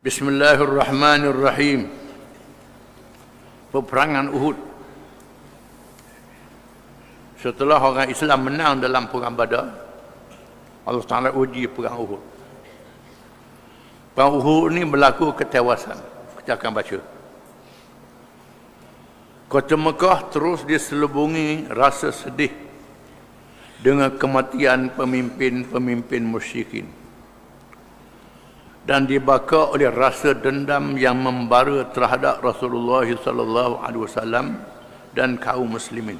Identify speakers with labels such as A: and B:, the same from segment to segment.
A: Bismillahirrahmanirrahim. Peperangan Uhud. Setelah orang Islam menang dalam perang Badar, Allah Ta'ala uji perang Uhud. Perang Uhud ini berlaku ketewasan. Kita akan baca. Kota Mekah terus diselubungi rasa sedih dengan kematian pemimpin-pemimpin musyrikin, dan dibakar oleh rasa dendam yang membara terhadap Rasulullah sallallahu alaihi wasallam dan kaum muslimin.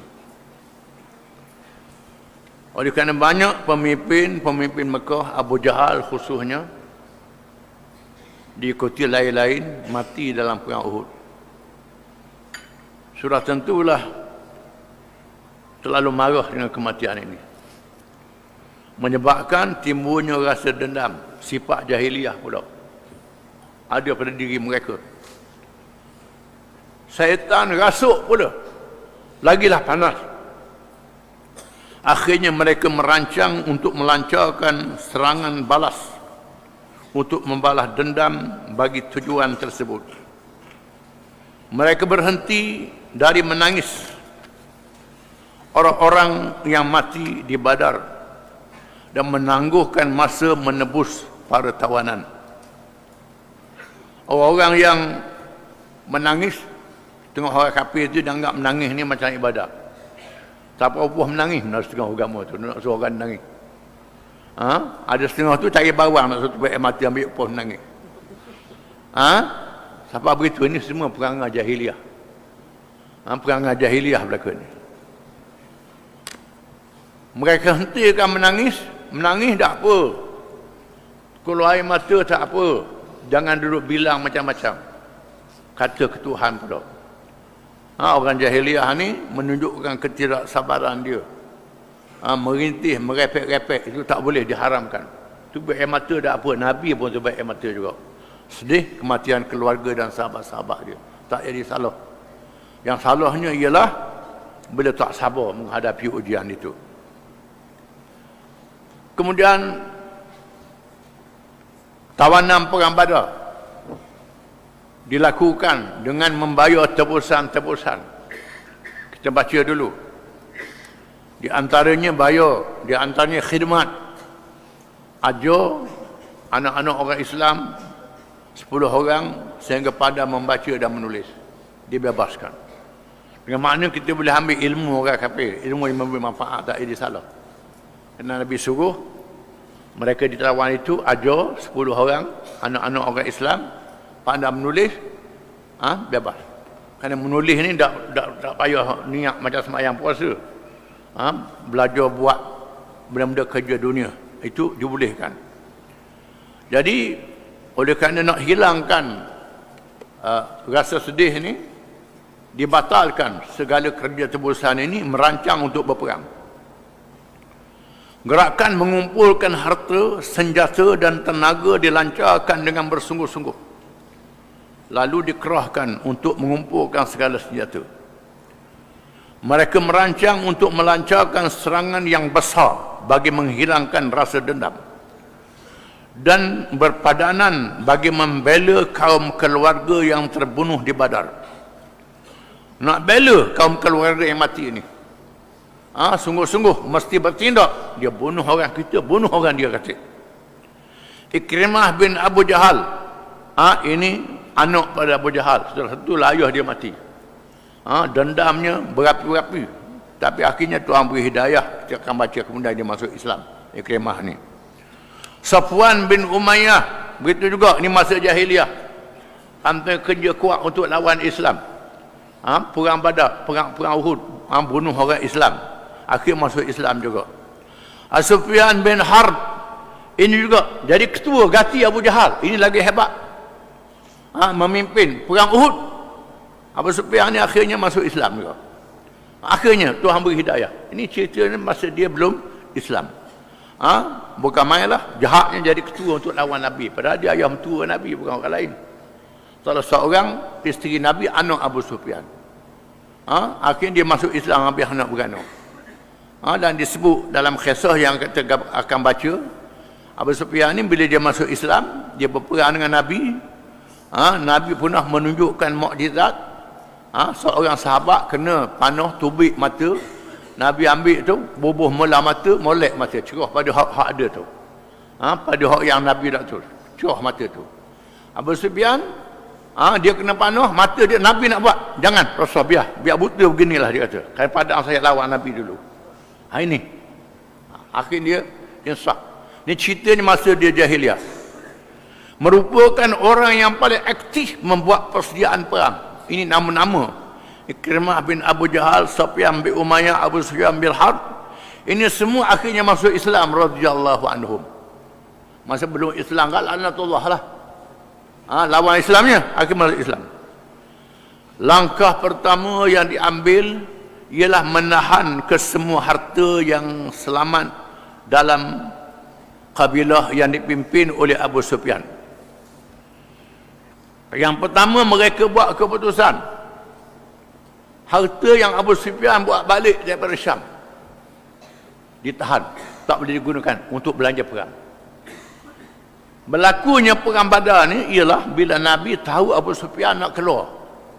A: Oleh kerana banyak pemimpin Mekah, Abu Jahal khususnya, diikuti lain-lain mati dalam perang Uhud. Sudah tentulah terlalu marah dengan kematian ini, menyebabkan timbulnya rasa dendam, sifat jahiliah pula ada pada diri mereka. Syaitan rasuk pula, lagilah panas. Akhirnya mereka merancang untuk melancarkan serangan balas untuk membalas dendam bagi tujuan tersebut. Mereka berhenti dari menangis orang-orang yang mati di Badar dan menangguhkan masa menebus para tawanan. Orang-orang yang menangis, tengok orang kafir itu dianggap menangis ni macam ibadah. Tak apa-apa menangis, nak setengah agama tu, nak suruh orang menangis. Ada setengah tu cari bawang, nak suruh baik mati ambil apa menangis. Siapa beritahu ini semua perangai jahiliah. Perangai jahiliah berlaku ni. Mereka hentikan menangis. Menangis tak apa, keluar air mata tak apa, jangan duduk bilang macam-macam, kata ketuhan pula. Orang jahiliah ni menunjukkan ketidaksabaran dia. Merintih, merepek-repek, itu tak boleh, diharamkan. Itu baik air mata tak apa, Nabi pun sebab air mata juga. Sedih kematian keluarga dan sahabat-sahabat dia, tak jadi salah. Yang salahnya ialah bila tak sabar menghadapi ujian itu. Kemudian tawanan perang Badar dilakukan dengan membayar tebusan-tebusan. Kita baca dulu. Di antaranya bayar, di antaranya khidmat. Ajar anak-anak orang Islam 10 orang sehingga pada membaca dan menulis, dibebaskan. Dengan makna kita boleh ambil ilmu orang kafir, ilmu yang memberi manfaat, tak jadi salah. Kerana Nabi suruh mereka di tawan itu ajar 10 orang anak-anak orang Islam pandai menulis, bebas. Kerana menulis ni tak payah niat macam sembahyang puasa. Belajar buat benda-benda kerja dunia, itu dibolehkan. Jadi oleh kerana nak hilangkan rasa sedih ni, dibatalkan segala kerja tebusan ini, merancang untuk berperang. Gerakan mengumpulkan harta, senjata dan tenaga dilancarkan dengan bersungguh-sungguh. Lalu dikerahkan untuk mengumpulkan segala senjata. Mereka merancang untuk melancarkan serangan yang besar bagi menghilangkan rasa dendam, dan berpadanan bagi membela kaum keluarga yang terbunuh di Badar. Nak bela kaum keluarga yang mati ini, sungguh-sungguh mesti bertindak. Dia bunuh orang kita, bunuh orang dia, kata Ikrimah bin Abu Jahal. Ini anak pada Abu Jahal, setelah itu ayah dia mati. Dendamnya berapi-api, tapi akhirnya Tuhan beri hidayah. Kita akan baca, kemudian dia masuk Islam, Ikrimah ni. Safwan bin Umayyah, begitu juga, ini masa jahiliah, hampir kerja kuat untuk lawan Islam. Perang Badar, perang Uhud, bunuh orang Islam, akhir masuk Islam juga. Sufyan bin Harb, ini juga jadi ketua ganti Abu Jahal. Ini lagi hebat, memimpin perang Uhud. Abu Sufyan ni akhirnya masuk Islam juga. Akhirnya Tuhan beri hidayah. Ini ceritanya masa dia belum Islam. Bukan main lah, jahatnya jadi ketua untuk lawan Nabi, padahal dia ayah mentua Nabi, bukan orang lain. Salah seorang isteri Nabi, anak Abu Sufyan. Akhirnya dia masuk Islam habis anak beranak. Dan disebut dalam kisah yang kita akan baca, Abu Sufyan ni bila dia masuk Islam, dia berperang dengan Nabi, Nabi pernah menunjukkan mukjizat. Seorang sahabat kena panah tubik mata. Nabi ambil tu, bubuh mula mata, molek mata, cerah pada hak ada tu. Pada hak yang Nabi dah tu, cerah mata tu. Abu Sufyan, dia kena panah, mata dia, Nabi nak buat, jangan, Rasul biar buta beginilah dia kata. Kalau padang saya lawan Nabi dulu. Ini. Akhirnya dia sah. Ini ceritanya masa dia jahiliah. Merupakan orang yang paling aktif membuat persediaan perang. Ini nama-nama. Ikrimah bin Abu Jahal, Sufyan bin Umayyah, Abu Sufyan bin Harb. Ini semua akhirnya masuk Islam radhiyallahu anhum. Masa belum Islam kan laknatullah lah. Lawan Islamnya, akhirnya masuk Islam. Langkah pertama yang diambil ialah menahan kesemua harta yang selamat dalam kabilah yang dipimpin oleh Abu Sufyan. Yang pertama mereka buat keputusan. Harta yang Abu Sufyan buat balik daripada Syam ditahan, tak boleh digunakan untuk belanja perang. Berlakunya perang Badar ni ialah bila Nabi tahu Abu Sufyan nak keluar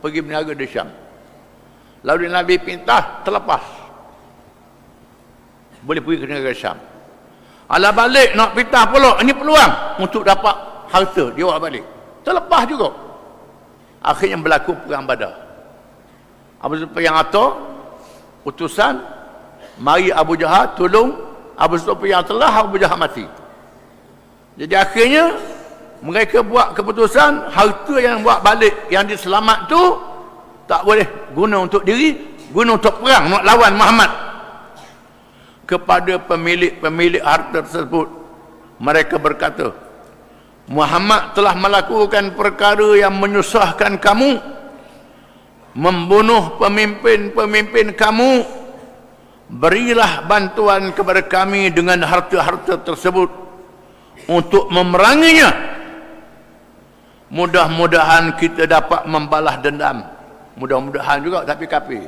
A: pergi berniaga di Syam. Lalu Nabi pintas terlepas, boleh pergi ke negara Syam. Ala balik nak pintas pula, ini peluang untuk dapat harta, dia buat balik, terlepas juga. Akhirnya berlaku perang Badar. Abu Sufyan atur utusan, mari Abu Jahal tolong Abu Sufyan, telah Abu Jahal mati. Jadi akhirnya mereka buat keputusan harta yang buat balik yang diselamat tu tak boleh guna untuk diri, guna untuk perang nak lawan Muhammad. Kepada pemilik harta tersebut mereka berkata, Muhammad telah melakukan perkara yang menyusahkan kamu, membunuh pemimpin-pemimpin kamu. Berilah bantuan kepada kami dengan harta-harta tersebut untuk memeranginya. Mudah-mudahan kita dapat membalas dendam. Mudah-mudahan juga, tapi kafir.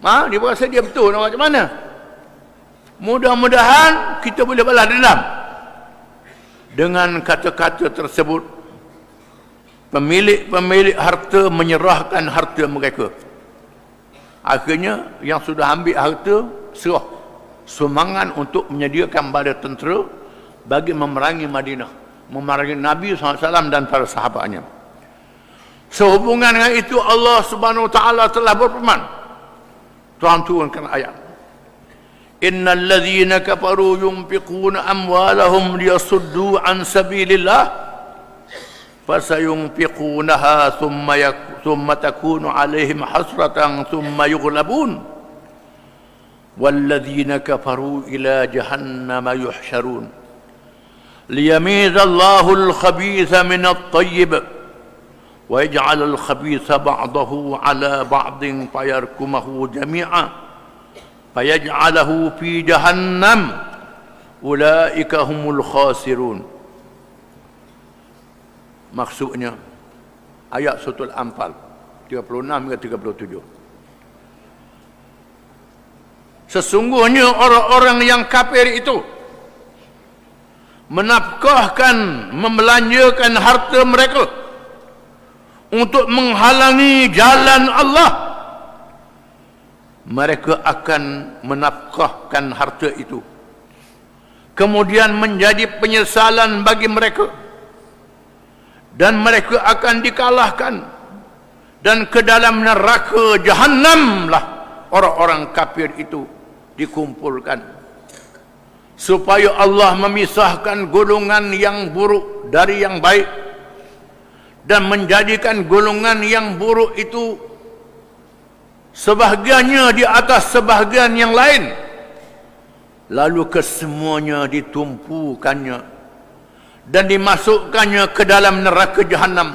A: Dia berasa dia betul nak macam mana? Mudah-mudahan kita boleh balas dendam. Dengan kata-kata tersebut, pemilik harta menyerahkan harta mereka. Akhirnya yang sudah ambil harta serah sumbangan untuk menyediakan bala tentera bagi memerangi Madinah, memerangi Nabi SAW dan para sahabatnya. Sehubungan dengan itu Allah Subhanahu Wa Taala telah berfirman, Tuhan turunkan ayat, innal ladzina kafaru yunfiquna amwalahum liyasuddu an sabilillah فَسَيُنْفِقُونَهَا ثُمَّ تَكُونُ عَلَيْهِمْ حَسْرَةً ثُمَّ يُغْلَبُونَ وَالَّذِينَ كَفَرُوا إِلَى جَهَنَّمَ يُحْشَرُونَ لِيَمِيزَ اللَّهُ الْخَبِيثَ مِنَ الطَّيِّبِ وَيَجْعَلَ الْخَبِيثَ بَعْضَهُ عَلَى بَعْضٍ فَيَرْكُمَهُ جَمِيعًا فَيَجْعَلَهُ فِي جَهَنَّمَ أُولَئِكَ هُمُ الْخَاسِرُونَ. Maksudnya ayat Suratul Anfal 36 hingga 37. Sesungguhnya orang-orang yang kafir itu menafkahkan, membelanjakan harta mereka untuk menghalangi jalan Allah. Mereka akan menafkahkan harta itu, kemudian menjadi penyesalan bagi mereka, dan mereka akan dikalahkan, dan ke dalam neraka Jahannam lah orang-orang kafir itu dikumpulkan, supaya Allah memisahkan golongan yang buruk dari yang baik dan menjadikan golongan yang buruk itu sebahagiannya di atas sebahagian yang lain, lalu kesemuanya ditumpukannya dan dimasukkannya ke dalam neraka Jahannam.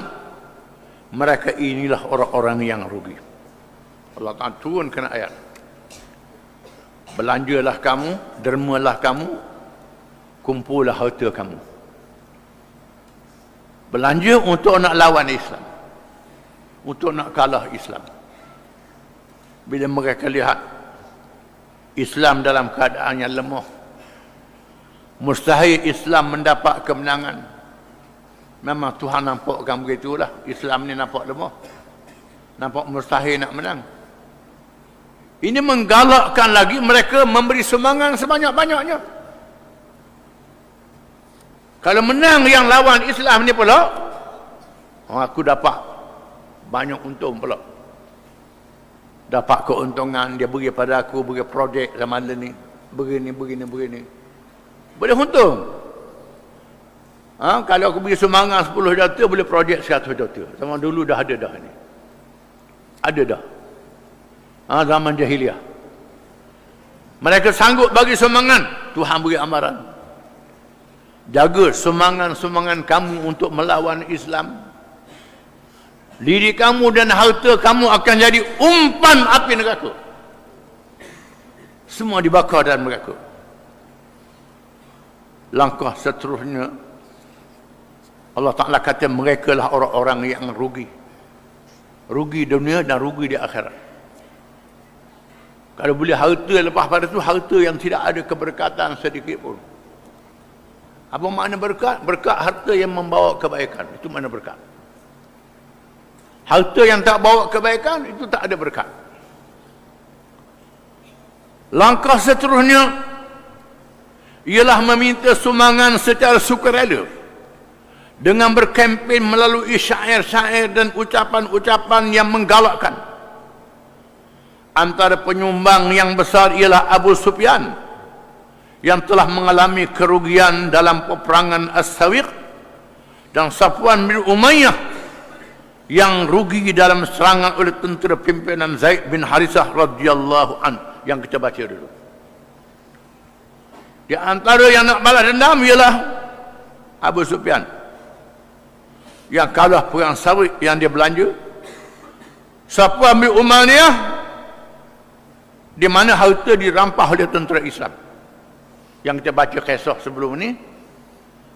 A: Mereka inilah orang-orang yang rugi. Allah Ta'ala turunkan ayat, belanjalah kamu, dermalah kamu, kumpullah harta kamu. Belanja untuk nak lawan Islam, untuk nak kalah Islam. Bila mereka lihat Islam dalam keadaan yang lemah, mustahil Islam mendapat kemenangan, Memang Tuhan nampakkan begitulah. Islam ni nampak lemah. Nampak mustahil nak menang. Ini menggalakkan lagi mereka memberi sumbangan sebanyak-banyaknya. Kalau menang yang lawan Islam ni pula, aku dapat banyak untung pula. Dapat keuntungan, dia beri pada aku, beri projek sama ada ni. Begini. Boleh untung. Kalau aku beri sumbangan 10 juta, boleh projek 100 juta. Sama dulu dah ada dah ni. Ada dah. Zaman jahiliah. Mereka sanggup bagi sumbangan. Tuhan beri amaran. Jaga sumbangan-sumbangan kamu untuk melawan Islam. Diri kamu dan harta kamu akan jadi umpan api neraka. Semua dibakar dalam neraka. Langkah seterusnya, Allah Ta'ala kata mereka lah orang-orang yang rugi. Rugi dunia dan rugi di akhirat. Kalau boleh harta lepas pada itu, harta yang tidak ada keberkatan sedikit pun. Apa makna berkat? Berkat harta yang membawa kebaikan. Itu makna berkat. Harta yang tak bawa kebaikan, itu tak ada berkat. Langkah seterusnya ialah meminta sumbangan secara sukarela dengan berkempen melalui syair-syair dan ucapan-ucapan yang menggalakkan. Antara penyumbang yang besar ialah Abu Sufyan yang telah mengalami kerugian dalam peperangan As-Sawiq, dan Safwan bin Umayyah yang rugi dalam serangan oleh tentera pimpinan Zaid bin Harithah radhiyallahu an yang kita baca dulu. Di antara yang nak balas dendam ialah Abu Sufyan yang kalah perang Sawiq yang dia belanja. Safwan bin Umayyah di mana harta dirampas oleh tentera Islam. Yang kita baca kisah sebelum ni,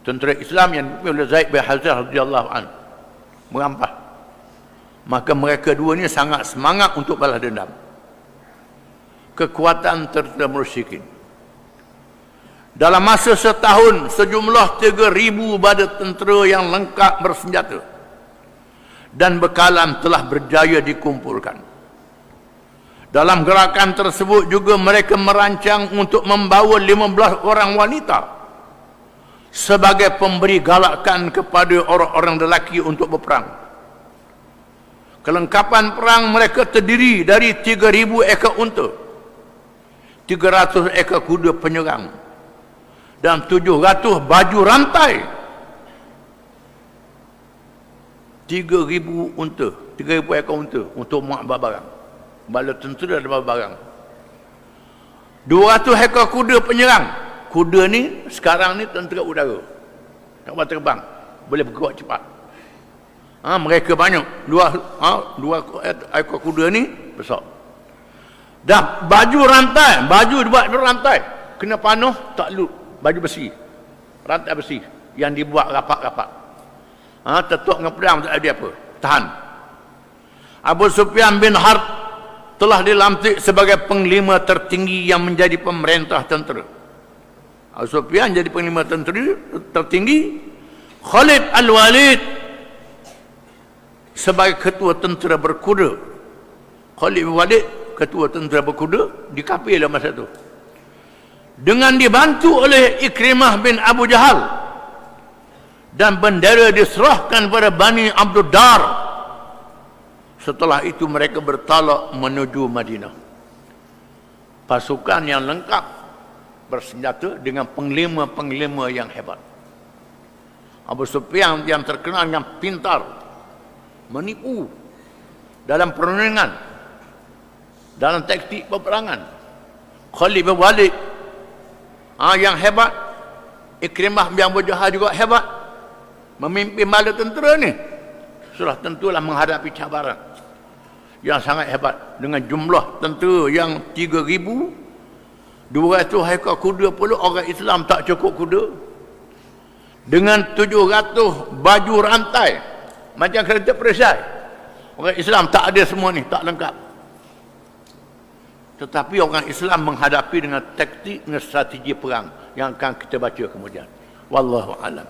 A: tentera Islam yang dipimpin oleh Zaid bin Harithah radhiyallahu an merampas. Maka mereka dua ni sangat semangat untuk balas dendam. Kekuatan tentera musyrikin. Dalam masa setahun, sejumlah 3,000 badan tentera yang lengkap bersenjata dan bekalan telah berjaya dikumpulkan. Dalam gerakan tersebut juga mereka merancang untuk membawa 15 orang wanita sebagai pemberi galakan kepada orang-orang lelaki untuk berperang. Kelengkapan perang mereka terdiri dari 3,000 ekor unta, 300 ekor kuda penyerang, dan 700 baju rantai. 3,000 unta, 3,000 ekor unta untuk muat barang. Bala tentera dan barang. 200 ekor kuda penyerang. Kuda ni sekarang ni tentera udara. Tak boleh terbang, boleh bergerak cepat. Mereka banyak. Dua ekor kuda ni besar. Dah baju rantai, baju dibuat berantai, kena panuh takluk, baju besi, rantai besi yang dibuat rapat-rapat. Tetuk dengan pedang tak ada apa, tahan. Abu Sufyan bin Harb telah dilantik sebagai panglima tertinggi yang menjadi pemerintah tentera. Abu Sufyan jadi panglima tentera tertinggi. Khalid Al-Walid sebagai ketua tentera berkuda. Khalid Al-Walid ketua tentera berkuda di kapil masa itu. Dengan dibantu oleh Ikrimah bin Abu Jahal, dan bendera diserahkan kepada Bani Abdul Dar. Setelah itu mereka bertalak menuju Madinah. Pasukan yang lengkap bersenjata dengan panglima-panglima yang hebat. Abu Sufyan yang terkenal dengan pintar, menipu dalam perundingan, dalam taktik peperangan. Khalid bin Walid yang hebat. Ikrimah bin Abu Jahal juga hebat, memimpin bala tentera ni. Sudah tentulah menghadapi cabaran yang sangat hebat dengan jumlah tentera yang 3,000, 200 ekor kuda pula. Orang Islam tak cukup kuda. Dengan 700 baju rantai macam kereta perisai. Orang Islam tak ada semua ni, tak lengkap. Tetapi orang Islam menghadapi dengan taktik, dengan strategi perang yang akan kita baca kemudian. Wallahu a'lam.